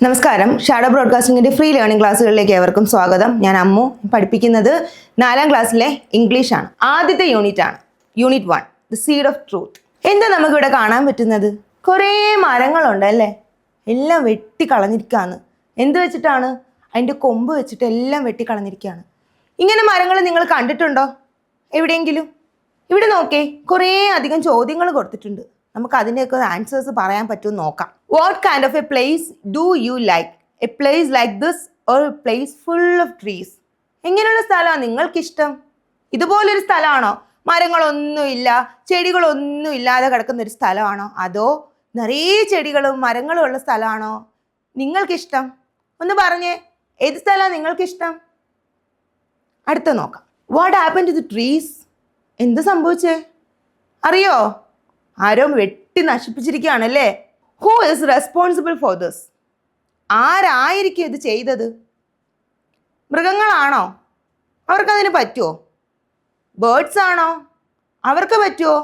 നമസ്കാരം. Shadow ബ്രോഡ്കാസ്റ്റിംഗിന്റെ free learning ക്ലാസ്സുകളിലേക്ക് ഏവർക്കും സ്വാഗതം. ഞാൻ അമ്മു. പഠിപ്പിക്കുന്നത് 4ാം ക്ലാസ്സിലെ ഇംഗ്ലീഷ് ആണ്. ആദ്യത്തെ യൂണിറ്റ് ആണ്, unit 1, the seed of truth. എന്താ നമുക്കിവിടെ കാണാൻ പറ്റുന്നത്? കുറേ മരങ്ങളുണ്ട് അല്ലേ? എല്ലാം വെട്ടിക്കളഞ്ഞിരിക്കുകയാണ്. എന്ത് വെച്ചിട്ടാണ്? അതിൻ്റെ കൊമ്പ് വെച്ചിട്ട് എല്ലാം വെട്ടിക്കളഞ്ഞിരിക്കുകയാണ്. ഇങ്ങനെ മരങ്ങൾ നിങ്ങൾ കണ്ടിട്ടുണ്ടോ എവിടെയെങ്കിലും? ഇവിടെ നോക്കേ, കുറേ അധികം ചോദ്യങ്ങൾ കൊടുത്തിട്ടുണ്ട്. നമുക്ക് അതിൻ്റെയൊക്കെ ആൻസേഴ്സ് പറയാൻ പറ്റുമോ നോക്കാം. What kind of A place do you like? A place like this or A place full of trees? എങ്ങനെയുള്ള സ്ഥലമാണ് നിങ്ങൾക്കിഷ്ടം? ഇതുപോലൊരു സ്ഥലമാണോ? മരങ്ങളൊന്നുമില്ല, ചെടികളൊന്നും ഇല്ലാതെ കിടക്കുന്ന ഒരു സ്ഥലമാണോ? അതോ നിറയെ ചെടികളും മരങ്ങളും ഉള്ള സ്ഥലമാണോ നിങ്ങൾക്കിഷ്ടം? ഒന്ന് പറഞ്ഞേ, ഏത് സ്ഥലമാണ് നിങ്ങൾക്കിഷ്ടം? അടുത്ത നോക്കാം. What happen to the trees? എന്ത് സംഭവിച്ചേ അറിയോ? ആരോ വെട്ടി നശിപ്പിച്ചിരിക്കുകയാണല്ലേ. Who is responsible for this? ആരായിരിക്കും ഇത് ചെയ്തത്? മൃഗങ്ങളാണോ? അവർക്കതിന് പറ്റുമോ? ബേർഡ്സ് ആണോ? അവർക്ക് പറ്റുമോ?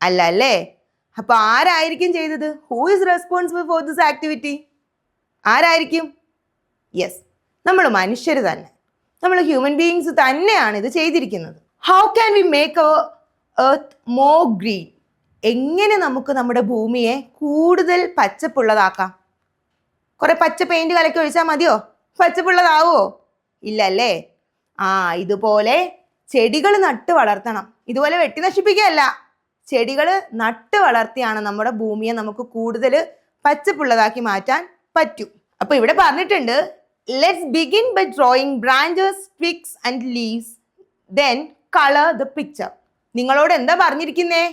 അല്ല അല്ലേ. അപ്പോൾ ആരായിരിക്കും ചെയ്തത്? Who is responsible for this activity? ആരായിരിക്കും? യെസ്, നമ്മൾ മനുഷ്യർ തന്നെ, നമ്മൾ ഹ്യൂമൻ ബീയിങ്സ് തന്നെയാണ് ഇത് ചെയ്തിരിക്കുന്നത്. How can we make our earth more green? എങ്ങനെ നമുക്ക് നമ്മുടെ ഭൂമിയെ കൂടുതൽ പച്ചപ്പുള്ളതാക്കാം? കുറെ പച്ച പെയിന്റ് കലക്കി ഒഴിച്ചാൽ മതിയോ? പച്ചപ്പുള്ളതാവോ? ഇല്ലല്ലേ. ഇതുപോലെ ചെടികൾ നട്ട് വളർത്തണം. ഇതുപോലെ വെട്ടി നശിപ്പിക്കുകയല്ല, ചെടികൾ നട്ട് വളർത്തിയാണ് നമ്മുടെ ഭൂമിയെ നമുക്ക് കൂടുതൽ പച്ചപ്പുള്ളതാക്കി മാറ്റാൻ പറ്റും. അപ്പൊ ഇവിടെ പറഞ്ഞിട്ടുണ്ട്, let's begin by drawing branches, twigs and leaves, then colour the picture. നിങ്ങളോട് എന്താ പറഞ്ഞിരിക്കുന്നേ?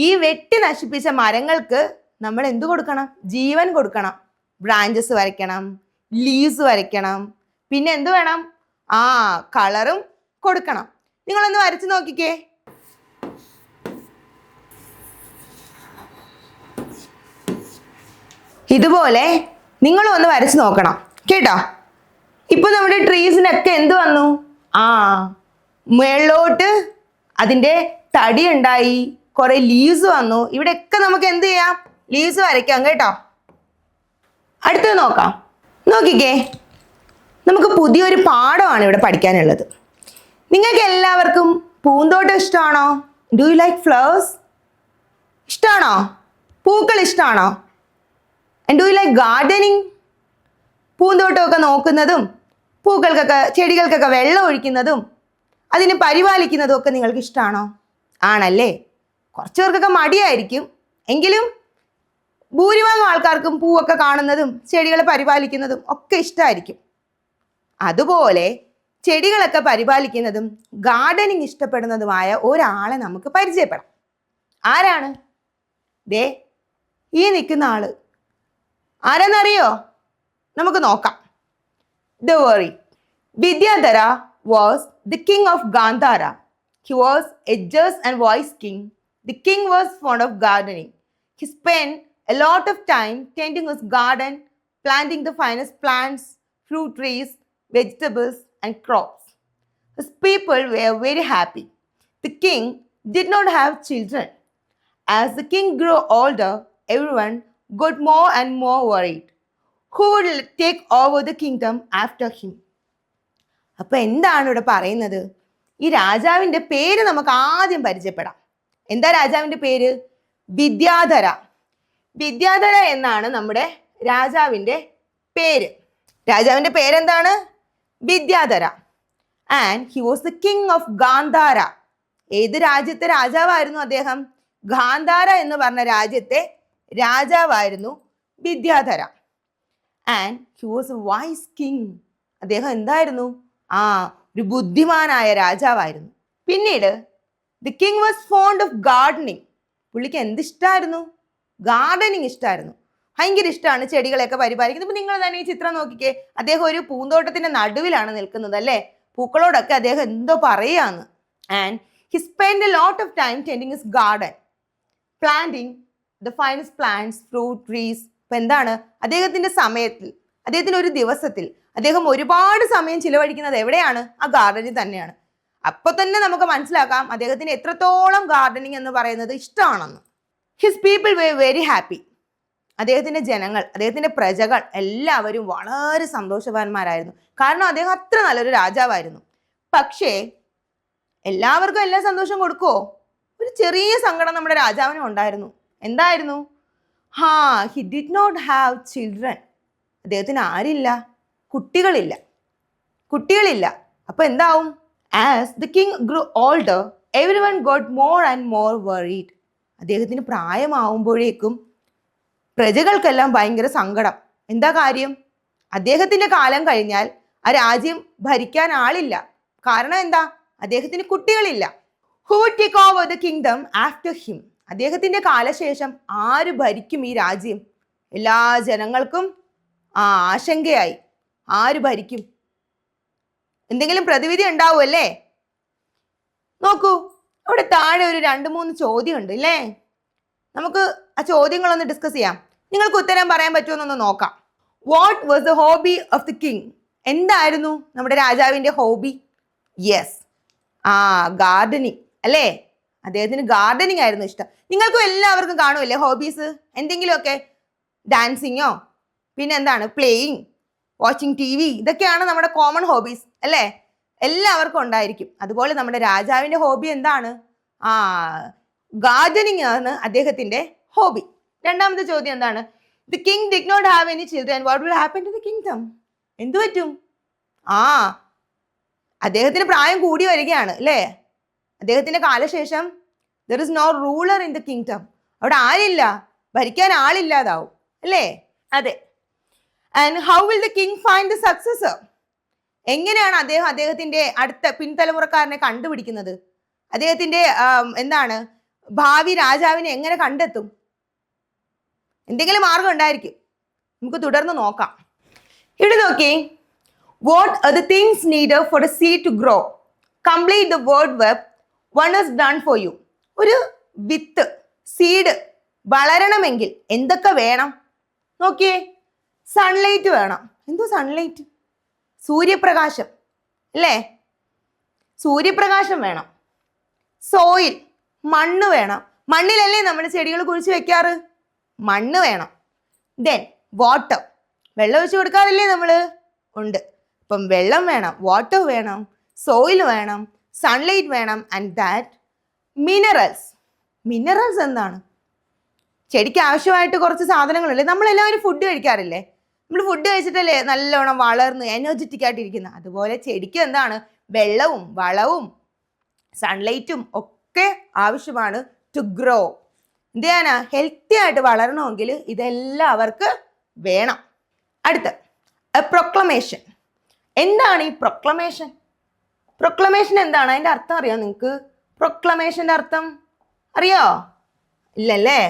ഈ വെട്ടി നശിപ്പിച്ച മരങ്ങൾക്ക് നമ്മൾ എന്ത് കൊടുക്കണം? ജീവൻ കൊടുക്കണം. ബ്രാഞ്ചസ് വരയ്ക്കണം, ലീവ്സ് വരയ്ക്കണം, പിന്നെ എന്ത് വേണം? കളറും കൊടുക്കണം. നിങ്ങളൊന്ന് വരച്ച് നോക്കിക്കേ. ഇതുപോലെ നിങ്ങളും ഒന്ന് വരച്ച് നോക്കണം കേട്ടോ. ഇപ്പൊ നമ്മുടെ ട്രീസിനൊക്കെ എന്ത് വന്നു? മേളിലോട്ട് അതിൻ്റെ തടി ഉണ്ടായി, കുറെ ലീവ്സ് വന്നു. ഇവിടെയൊക്കെ നമുക്ക് എന്ത് ചെയ്യാം? ലീവ്സ് വരയ്ക്കാം കേട്ടോ. അടുത്തത് നോക്കാം. നോക്കിക്കേ, നമുക്ക് പുതിയൊരു പാഠമാണ് ഇവിടെ പഠിക്കാനുള്ളത്. നിങ്ങൾക്ക് എല്ലാവർക്കും പൂന്തോട്ടം ഇഷ്ടമാണോ? Do you like flowers? ഇഷ്ടമാണോ? പൂക്കൾ ഇഷ്ടമാണോ? And do you like gardening? പൂന്തോട്ടമൊക്കെ നോക്കുന്നതും പൂക്കൾക്കൊക്കെ ചെടികൾക്കൊക്കെ വെള്ളം ഒഴിക്കുന്നതും അതിനെ പരിപാലിക്കുന്നതും ഒക്കെ നിങ്ങൾക്ക് ഇഷ്ടമാണോ? ആണല്ലേ. കുറച്ച് പേർക്കൊക്കെ മടിയായിരിക്കും, എങ്കിലും ഭൂരിഭാഗം ആൾക്കാർക്കും പൂവൊക്കെ കാണുന്നതും ചെടികളെ പരിപാലിക്കുന്നതും ഒക്കെ ഇഷ്ടമായിരിക്കും. അതുപോലെ ചെടികളൊക്കെ പരിപാലിക്കുന്നതും ഗാർഡനിങ് ഇഷ്ടപ്പെടുന്നതുമായ ഒരാളെ നമുക്ക് പരിചയപ്പെടാം. ആരാണ്? ദേ ഈ നിൽക്കുന്ന ആള്. ആരെന്നറിയോ? നമുക്ക് നോക്കാം. Don't Vidyadhara was the king of Gandhara. He was a just and wise king. The king was fond of gardening. He spent a lot of time tending his garden, planting the finest plants, fruit trees, vegetables, and crops. His people were very happy. The king did not have children. As the king grew older, everyone got more and more worried. Who would take over the kingdom after him? അപ്പൊ എന്താണ് ഇവിടെ പറയുന്നത്? ഈ രാജാവിൻ്റെ പേര് നമുക്ക് ആദ്യം പരിചയപ്പെടാം. എന്താ രാജാവിൻ്റെ പേര്? വിദ്യാധര. വിദ്യാധര എന്നാണ് നമ്മുടെ രാജാവിൻ്റെ പേര്. രാജാവിൻ്റെ പേരെന്താണ്? Vidyadhara. And he was the king of Gandhara. ഏത് രാജ്യത്തെ രാജാവായിരുന്നു അദ്ദേഹം? ഗാന്ധാര എന്ന് പറഞ്ഞ രാജ്യത്തെ രാജാവായിരുന്നു Vidyadhara. And he was a wise king. അദ്ദേഹം എന്തായിരുന്നു? ഒരു ബുദ്ധിമാനായ രാജാവായിരുന്നു. പിന്നീട് the king was fond of gardening. പുള്ളിക്ക് എന്തിഷ്ടമായിരുന്നു? ഗാർഡനിങ് ഇഷ്ടമായിരുന്നു. ഭയങ്കര ഇഷ്ടമാണ് ചെടികളെയൊക്കെ പരിപാലിക്കുന്നത്. ഇപ്പം നിങ്ങൾ തന്നെ ഈ ചിത്രം നോക്കിക്കേ. അദ്ദേഹം ഒരു പൂന്തോട്ടത്തിൻ്റെ നടുവിലാണ് നിൽക്കുന്നത് അല്ലേ? പൂക്കളോടൊക്കെ അദ്ദേഹം എന്തോ പറയാന്ന്. And he spend a lot of time tending his garden, planting the finest plants, fruit trees. ഇപ്പം എന്താണ് അദ്ദേഹത്തിൻ്റെ സമയത്തിൽ, അദ്ദേഹത്തിൻ്റെ ഒരു ദിവസത്തിൽ അദ്ദേഹം ഒരുപാട് സമയം ചിലവഴിക്കുന്നത് എവിടെയാണ്? ആ ഗാർഡനിൽ തന്നെയാണ്. അപ്പോൾ തന്നെ നമുക്ക് മനസ്സിലാക്കാം അദ്ദേഹത്തിന് എത്രത്തോളം ഗാർഡനിങ് എന്ന് പറയുന്നത് ഇഷ്ടമാണെന്ന്. His people were very happy. അദ്ദേഹത്തിന്റെ ജനങ്ങൾ, അദ്ദേഹത്തിന്റെ പ്രജകൾ എല്ലാവരും വളരെ സന്തോഷവാന്മാരായിരുന്നു. കാരണം അദ്ദേഹം അത്ര നല്ലൊരു രാജാവായിരുന്നു. പക്ഷേ എല്ലാവർക്കും എല്ലാ സന്തോഷം കൊടുക്കുവോ? ഒരു ചെറിയ സങ്കടം നമ്മുടെ രാജാവിനും ഉണ്ടായിരുന്നു. എന്തായിരുന്നു? He did not have children. അദ്ദേഹത്തിന് ആരില്ല? കുട്ടികളില്ല. അപ്പൊ എന്താവും? As the king grew older everyone got more and more worried. അദ്ദേഹത്തിന് പ്രായമാവുമ്പോഴേക്കും പ്രജകൾക്കെല്ലാം ഭയങ്കര സങ്കടം. എന്താ കാര്യം? അദ്ദേഹത്തിന്റെ കാലം കഴിഞ്ഞാൽ ആ രാജ്യം ഭരിക്കാൻ ആളില്ല. കാരണം എന്താ? അദ്ദേഹത്തിന് കുട്ടികളില്ല. Who take over the kingdom after him? അദ്ദേഹത്തിന്റെ കാലശേഷം ആര് ഭരിക്കും ഈ രാജ്യം? എല്ലാ ജനങ്ങൾക്കും ആശങ്കയായി. ആര് ഭരിക്കും? എന്തെങ്കിലും പ്രതിവിധി ഉണ്ടാവുമല്ലേ? നോക്കൂ, അവിടെ താഴെ ഒരു 2-3 ചോദ്യം ഉണ്ട് അല്ലേ? നമുക്ക് ആ ചോദ്യങ്ങളൊന്ന് ഡിസ്കസ് ചെയ്യാം. നിങ്ങൾക്ക് ഉത്തരം പറയാൻ പറ്റുമെന്നൊന്ന് നോക്കാം. What was the hobby of the king? എന്തായിരുന്നു നമ്മുടെ രാജാവിന്റെ ഹോബി? യെസ്, ഗാർഡനിങ് അല്ലേ? അദ്ദേഹത്തിന് ഗാർഡനിങ് ആയിരുന്നു ഇഷ്ടം. നിങ്ങൾക്കും എല്ലാവർക്കും കാണുമല്ലേ ഹോബീസ്? എന്തെങ്കിലുമൊക്കെ ഡാൻസിങ്ങോ, പിന്നെ എന്താണ് പ്ലേയിങ്, വാച്ചിങ് TV, ഇതൊക്കെയാണ് നമ്മുടെ കോമൺ ഹോബീസ് അല്ലേ? എല്ലാവർക്കും ഉണ്ടായിരിക്കും. അതുപോലെ നമ്മുടെ രാജാവിന്റെ ഹോബി എന്താണ്? ഗാർഡനിങ് ആണ് അദ്ദേഹത്തിന്റെ ഹോബി. രണ്ടാമത്തെ ചോദ്യം എന്താണ്? The king did not have any children, what will happen to the kingdom? എന്തു പറ്റും? അദ്ദേഹത്തിന് പ്രായം കൂടി വരികയാണ് അല്ലേ? അദ്ദേഹത്തിന്റെ കാലശേഷം there is no ruler in the kingdom. അവിടെ ആരില്ല, ഭരിക്കാൻ ആളില്ലാതാവും അല്ലേ? അതെ. And how will the king find the successor? എങ്ങനെയാണ് അദ്ദേഹത്തിന്റെ അടുത്ത പിൻതലമുറക്കാരനെ കണ്ടുപിടിക്കുന്നത്? അദ്ദേഹത്തിന്റെ എന്താണ് ഭാവി രാജാവിനെ എങ്ങനെ കണ്ടെത്തും? എന്തെങ്കിലും മാർഗം ഉണ്ടായിരിക്കും. നമുക്ക് തുടർന്ന് നോക്കാം. ഇവിടെ നോക്കി. What are the things needed for a seed to grow? Complete the word web. One is done for you. ഒരു വിത്ത്, സീഡ് വളരണമെങ്കിൽ എന്തൊക്കെ വേണം? നോക്കിയേ. സൺലൈറ്റ് വേണം. എന്തോ സൺലൈറ്റ്? സൂര്യപ്രകാശം അല്ലേ? സൂര്യപ്രകാശം വേണം. സോയിൽ, മണ്ണ് വേണം. മണ്ണിലല്ലേ നമ്മൾ ചെടികൾ കുഴിച്ച് വെക്കാറ്? മണ്ണ് വേണം. ദെൻ വാട്ടർ, വെള്ളം ഒഴിച്ച് കൊടുക്കാറില്ലേ നമ്മള്? ഉണ്ട്. അപ്പം വെള്ളം വേണം, വാട്ടർ വേണം, സോയിൽ വേണം, സൺലൈറ്റ് വേണം. And that minerals. മിനറൽസ് എന്താണ്? ചെടിക്ക് ആവശ്യമായിട്ട് കുറച്ച് സാധനങ്ങളല്ലേ. നമ്മളെല്ലാവരും ഫുഡ് കഴിക്കാറില്ലേ? നമ്മൾ ഫുഡ് കഴിച്ചിട്ടല്ലേ നല്ലോണം വളർന്ന് എനർജറ്റിക് ആയിട്ടിരിക്കുന്നത്. അതുപോലെ ചെടിക്ക് എന്താണ്? വെള്ളവും വളവും സൺലൈറ്റും ഒക്കെ ആവശ്യമാണ് ടു ഗ്രോ. എന്ത് ചെയ്യാനാ? ഹെൽത്തി ആയിട്ട് വളരണമെങ്കിൽ ഇതെല്ലാം അവർക്ക് വേണം. അടുത്ത എ പ്രൊക്ലമേഷൻ. എന്താണ് ഈ പ്രൊക്ലമേഷൻ? പ്രൊക്ലമേഷൻ എന്താണ്? അതിൻ്റെ അർത്ഥം അറിയാം നിങ്ങൾക്ക്? പ്രൊക്ലമേഷൻ്റെ അർത്ഥം അറിയോ? ഇല്ലല്ലേ?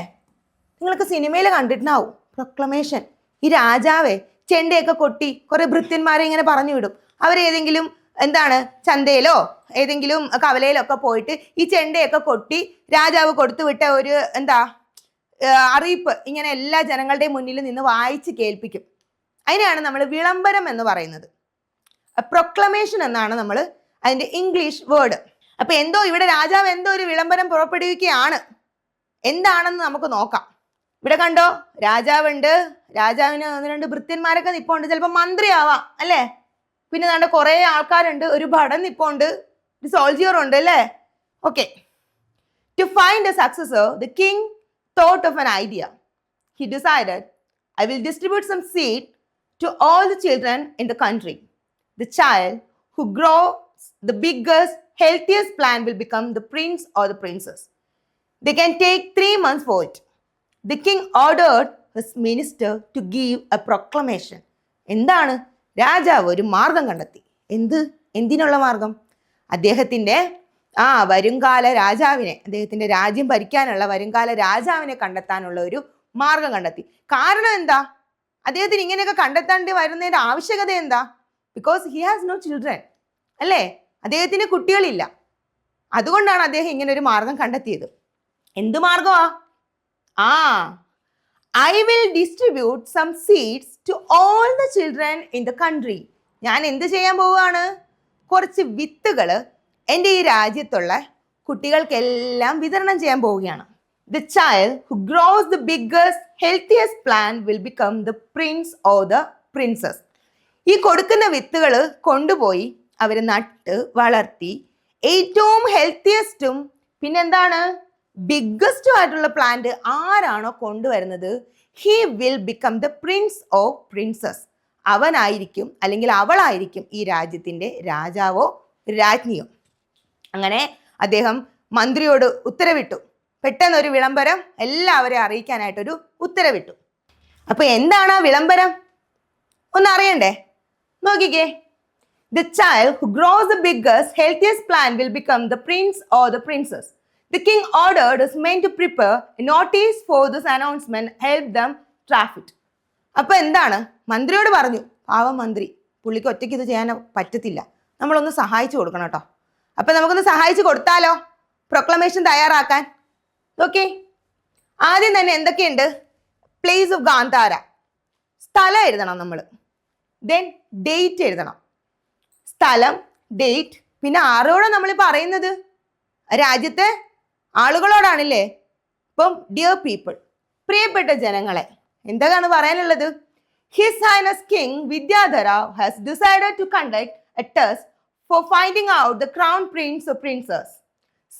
നിങ്ങൾക്ക് സിനിമയിൽ കണ്ടിട്ടുണ്ടാവും പ്രൊക്ലമേഷൻ. ഈ രാജാവേ ചെണ്ടയൊക്കെ കൊട്ടി കുറെ ഭൃത്യന്മാരെ ഇങ്ങനെ പറഞ്ഞു വിടും. അവരേതെങ്കിലും എന്താണ് ചന്തയിലോ ഏതെങ്കിലും കവലയിലോ ഒക്കെ പോയിട്ട് ഈ ചെണ്ടയൊക്കെ കൊട്ടി രാജാവ് കൊടുത്തു വിട്ട ഒരു അറിയിപ്പ് ഇങ്ങനെ എല്ലാ ജനങ്ങളുടെയും മുന്നിൽ നിന്ന് വായിച്ച് കേൾപ്പിക്കും. അതിനെയാണ് നമ്മൾ വിളംബരം എന്ന് പറയുന്നത്. പ്രൊക്ലമേഷൻ എന്നാണ് നമ്മൾ അതിന്റെ ഇംഗ്ലീഷ് വേർഡ്. അപ്പൊ ഇവിടെ രാജാവ് ഒരു വിളംബരം പുറപ്പെടുവിക്കുകയാണ്. എന്താണെന്ന് നമുക്ക് നോക്കാം. ഇവിടെ കണ്ടോ, രാജാവുണ്ട്. രാജാവിന് 1-2 ഭൃത്യന്മാരൊക്കെ നിപ്പുണ്ട്. ചിലപ്പോൾ മന്ത്രിയാവാം അല്ലേ? പിന്നെ ദാണ്ട് കുറെ ആൾക്കാരുണ്ട്. ഒരു ഭടൻ നിപ്പുണ്ട്, ഒരു സോൾജിയർ ഉണ്ട് അല്ലേ? Okay. To find a successor the king thought of an idea. He decided, I will distribute some seed to all the children in the country. The child who grows the biggest, healthiest plant will become the prince or the princess. They can take 3 months for it. The king ordered his minister to give a proclamation. എന്താണ്? രാജാവ് ഒരു മാർഗം കണ്ടെത്തി. എന്തിനുള്ള മാർഗം? അദ്ദേഹത്തിന്റെ വരുംകാല രാജാവിനെ, അദ്ദേഹത്തിന്റെ രാജ്യം ഭരിക്കാനുള്ള വരുംകാല രാജാവിനെ കണ്ടെത്താനുള്ള ഒരു മാർഗം കണ്ടെത്തി. കാരണം എന്താ? അദ്ദേഹത്തിന് ഇങ്ങനെയൊക്കെ കണ്ടെത്തേണ്ടി വരുന്നതിന്റെ ആവശ്യകത എന്താ? Because he has no children അല്ലേ? അദ്ദേഹത്തിന് കുട്ടികളില്ല. അതുകൊണ്ടാണ് അദ്ദേഹം ഇങ്ങനെ ഒരു മാർഗം കണ്ടെത്തിയത്. എന്ത് മാർഗമാ? I will distribute some seeds to all the children in the country. ഞാൻ എന്ത് ചെയ്യാൻ പോവുകയാണ്? കുറച്ച് വിത്തുകൾ എൻ്റെ ഈ രാജ്യത്തുള്ള കുട്ടികൾക്കെല്ലാം വിതരണം ചെയ്യാൻ പോവുകയാണ്. The child who grows the biggest, healthiest plant will become the prince or the princess. ഈ കൊടുക്കുന്ന വിത്തുകൾ കൊണ്ടുപോയി അവർ നട്ട് വളർത്തി ഏറ്റവും ഹെൽത്തിയസ്റ്റും പിന്നെന്താണ് ബിഗ്ഗസ്റ്റും ആയിട്ടുള്ള പ്ലാന്റ് ആരാണോ കൊണ്ടുവരുന്നത്, he will become the prince or princess. അവനായിരിക്കും അല്ലെങ്കിൽ അവളായിരിക്കും ഈ രാജ്യത്തിൻ്റെ രാജാവോ രാജ്ഞിയോ. അങ്ങനെ അദ്ദേഹം മന്ത്രിയോട് ഉത്തരവിട്ടു. പെട്ടെന്നൊരു വിളംബരം എല്ലാവരെയും അറിയിക്കാനായിട്ടൊരു ഉത്തരവിട്ടു. അപ്പൊ എന്താണ് ആ വിളംബരം ഒന്ന് അറിയണ്ടേ? നോക്കിക്കേ. The child who grows the biggest, healthiest plant will become the prince or the princess. The king ordered his men to prepare a notice for this announcement, help them draft it. അപ്പൊ എന്താണ്? മന്ത്രിയോട് പറഞ്ഞു. പാവം മന്ത്രി, പുള്ളിക്ക് ഒറ്റയ്ക്ക് ഇത് ചെയ്യാൻ പറ്റത്തില്ല, നമ്മളൊന്ന് സഹായിച്ചു കൊടുക്കണം കേട്ടോ. അപ്പൊ നമുക്കൊന്ന് സഹായിച്ചു കൊടുത്താലോ പ്രൊക്ലമേഷൻ തയ്യാറാക്കാൻ? ഓക്കെ, ആദ്യം തന്നെ എന്തൊക്കെയുണ്ട്? പ്ലേസ് ഓഫ് ഗാന്ധാര, സ്ഥലം എഴുതണം നമ്മൾ. ദെൻ ഡേറ്റ് എഴുതണം. സ്ഥലം, ഡേറ്റ്, പിന്നെ ആരോടാണ് നമ്മൾ പറയുന്നത്? രാജ്യത്തെ ആളുകളോടാണല്ലേ. ഇപ്പം ഡിയർ പീപ്പിൾ, പ്രിയപ്പെട്ട ജനങ്ങളെ, എന്താണ് പറയാനുള്ളത്? His highness king Vidyadhara has decided to conduct a test for finding out the crown prince or princess.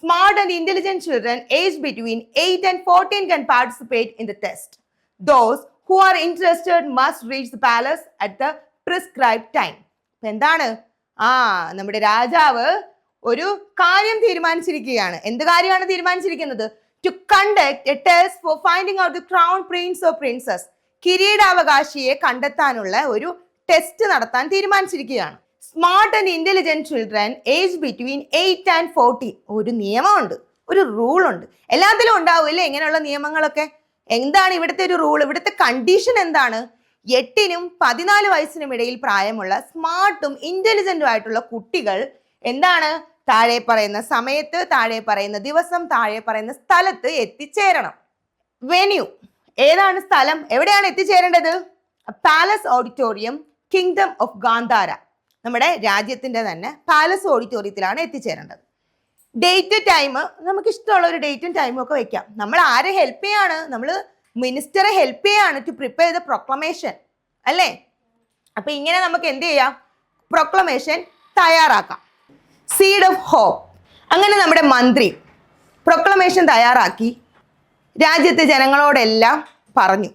Smart and intelligent children aged between 8 and 14 can participate in the test. Those who are interested must reach the palace at the prescribed time. എന്താണ്? നമ്മുടെ രാജാവ് ഒരു കാര്യം തീരുമാനിച്ചിരിക്കുകയാണ്. എന്ത് കാര്യമാണ് തീരുമാനിച്ചിരിക്കുന്നത്? To conduct a test for finding out the crown prince or princess. കിരീടാവകാശിയെ കണ്ടെത്താനുള്ള ഒരു ടെസ്റ്റ് നടത്താൻ തീരുമാനിച്ചിരിക്കുകയാണ്. Smart and intelligent children age between 8 and 14. ഒരു നിയമമുണ്ട്, ഒരു റൂളുണ്ട്. എല്ലാത്തിലും ഉണ്ടാവില്ലേ ഇങ്ങനെയുള്ള നിയമങ്ങളൊക്കെ? എന്താണ് ഇവിടുത്തെ ഒരു റൂൾ? ഇവിടുത്തെ കണ്ടീഷൻ എന്താണ്? 8 നും 14 വയസ്സിനും ഇടയിൽ പ്രായമുള്ള സ്മാർട്ടും ഇന്റലിജന്റും ആയിട്ടുള്ള കുട്ടികൾ എന്താണ് താഴെ പറയുന്ന സമയത്ത്, താഴെ പറയുന്ന ദിവസം, താഴെ പറയുന്ന സ്ഥലത്ത് എത്തിച്ചേരണം. വെന്യൂ, ഏതാണ് സ്ഥലം? എവിടെയാണ് എത്തിച്ചേരേണ്ടത്? Palace auditorium, kingdom of Gandhara. നമ്മുടെ രാജ്യത്തിൻ്റെ തന്നെ പാലസ് ഓഡിറ്റോറിയത്തിലാണ് എത്തിച്ചേരേണ്ടത്. ഡേറ്റ്, ടൈം, നമുക്ക് ഇഷ്ടമുള്ള ഒരു ഡേറ്റും ടൈമും ഒക്കെ വെക്കാം. നമ്മൾ ആരെ ഹെൽപ്പ് ചെയ്യാണ്? നമ്മൾ മിനിസ്റ്ററെ ഹെൽപ്പ് ചെയ്യാണ് ടു പ്രിപ്പയർ ദ പ്രൊക്ലമേഷൻ അല്ലേ? അപ്പൊ ഇങ്ങനെ നമുക്ക് എന്ത് ചെയ്യാം? പ്രൊക്ലമേഷൻ തയ്യാറാക്കാം. Seed of hope. അങ്ങനെ നമ്മുടെ മന്ത്രി പ്രൊക്ലമേഷൻ തയ്യാറാക്കി രാജ്യത്തെ ജനങ്ങളോടെല്ലാം പറഞ്ഞു.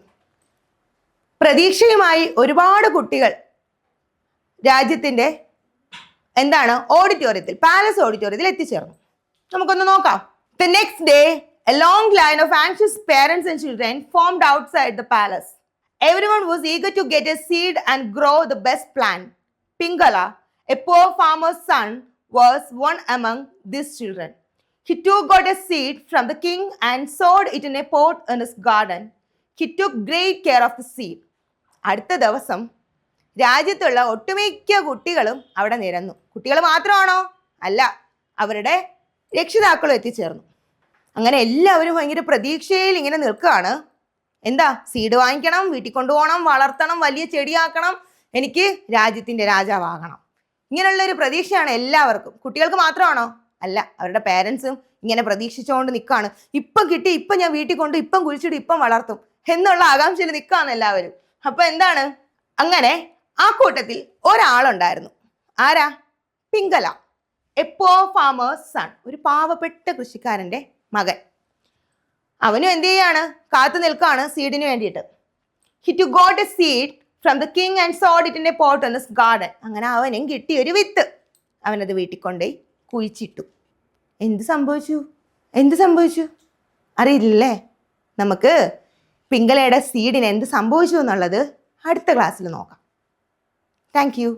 പ്രതീക്ഷയുമായി ഒരുപാട് കുട്ടികൾ രാജ്യത്തിൻ്റെ എന്താണ് ഓഡിറ്റോറിയത്തിൽ, പാലസ് ഓഡിറ്റോറിയത്തിൽ എത്തിച്ചേർന്നു. നമുക്കൊന്ന് നോക്കാം. The next day, a long line of anxious parents and children formed outside the palace. Everyone was eager to get a seed and grow the best plant. Pingala, a poor farmer's son, was one among these children. He too got a seed from the king and sowed it in a pot in his garden. He took great care of the seed. അടുത്ത ദിവസം രാജ്യത്തുള്ള ഒട്ടുമിക്ക കുട്ടികളും അവിടെ നിരന്നു. കുട്ടികൾ മാത്രമാണോ? അല്ല, അവരുടെ രക്ഷിതാക്കളും എത്തിച്ചേർന്നു. അങ്ങനെ എല്ലാവരും ഭയങ്കര പ്രതീക്ഷയിൽ ഇങ്ങനെ നിൽക്കുകയാണ്. എന്താ? സീഡ് വാങ്ങിക്കണം, വീട്ടിൽ കൊണ്ടുപോകണം, വളർത്തണം, വലിയ ചെടിയാക്കണം, എനിക്ക് രാജ്യത്തിൻ്റെ രാജാവാകണം. ഇങ്ങനെയുള്ളൊരു പ്രതീക്ഷയാണ് എല്ലാവർക്കും. കുട്ടികൾക്ക് മാത്രമാണോ? അല്ല, അവരുടെ പേരൻസും ഇങ്ങനെ പ്രതീക്ഷിച്ചുകൊണ്ട് നിൽക്കുകയാണ്. ഇപ്പം കിട്ടി, ഇപ്പം ഞാൻ വീട്ടിൽ കൊണ്ട് ഇപ്പം കുഴിച്ചിട്ട് ഇപ്പം വളർത്തും എന്നുള്ള ആകാംക്ഷയിൽ നിൽക്കുകയാണ് എല്ലാവരും. അപ്പം എന്താണ്? അങ്ങനെ ആ കൂട്ടത്തിൽ ഒരാളുണ്ടായിരുന്നു. ആരാ? Pingala, A pore farmers sun, ഒരു പാവപ്പെട്ട കൃഷിക്കാരൻ്റെ മകൻ. അവനും എന്ത് ചെയ്യാണ്? കാത്തു നിൽക്കുകയാണ് സീഡിന് വേണ്ടിയിട്ട്. He too got a seed from the king and sowed it in a pot in his garden. അങ്ങനെ അവനും കിട്ടിയൊരു വിത്ത്. അവനത് വീട്ടിൽ കൊണ്ടുപോയി കുഴിച്ചിട്ടു. എന്ത് സംഭവിച്ചു അറിയില്ലല്ലേ? നമുക്ക് പിംഗലയുടെ സീഡിന് എന്ത് സംഭവിച്ചു എന്നുള്ളത് അടുത്ത ക്ലാസ്സിൽ നോക്കാം. Thank you.